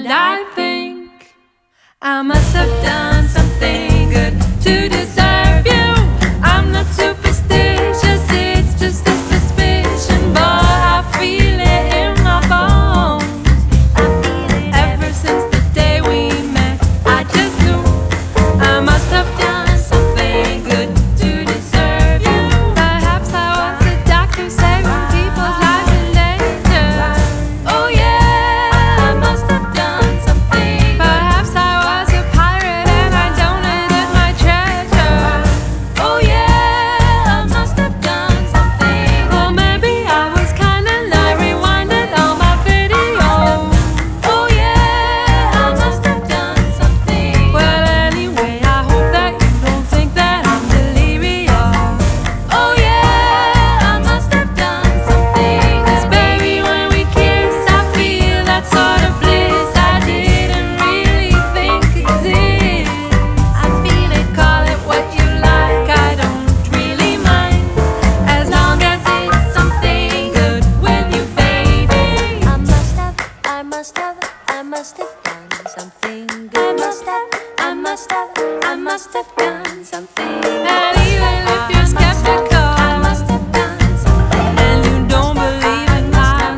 And I think I must have done something good to deserve you. I'm not superstitious, it's just a suspicion, but I feel it in my bones. Ever since the day we met, I just knew I must have done something good to deserve you. Perhaps I was a doctor saving people's lives in danger. Oh yeah, I must have done something. Perhaps I was a pirate and I donated my treasure. Oh yeah, I must have done something. Or maybe I was kinda like rewinded all my videos. Oh yeah, I must have done something. Well anyway, I hope that you don't think that I'm delirious. Oh yeah, I must have done something. 'Cause baby, when we kiss, I feel that sort of bliss I didn't really think existed. I feel it, call it what you like, I don't really mind, as long as it's something good with you, baby. I must have done something good. I must have done something. And even if you're skeptical, I must have done something. And you don't believe in God,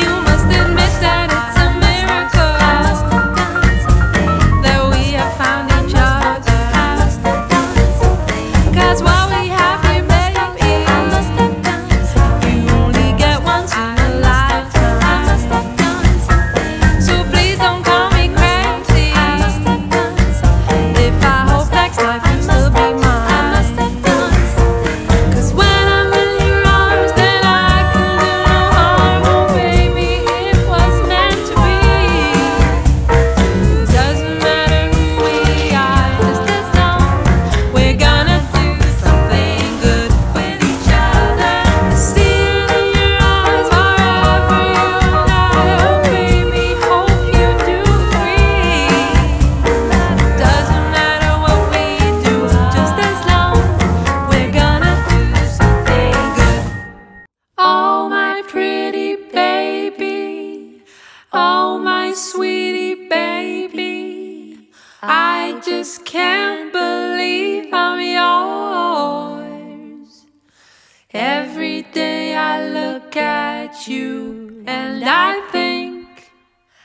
you must admit that it's a miracle. I must have done something. That we have found each other. I must have done something. 'Cause what we have here, baby, I must have done something. You only get once in a lifetime. I must have done something. So please don't call me crazy. I must have done something. If I hope next life you'll still be mine. I must have done something. 'Cause when I'm in your arms, then I can do no harm. Oh baby, it was meant to be. It doesn't matter who we are, just as long we're gonna do something good with each other. I see it in your eyes forever you and I. Oh baby, hope you do agree. Doesn't matter what we do, just as long we're gonna do something good. Oh my pretty baby, oh my sweetie baby, I just can't believe I'm yours. Every day I look at you and I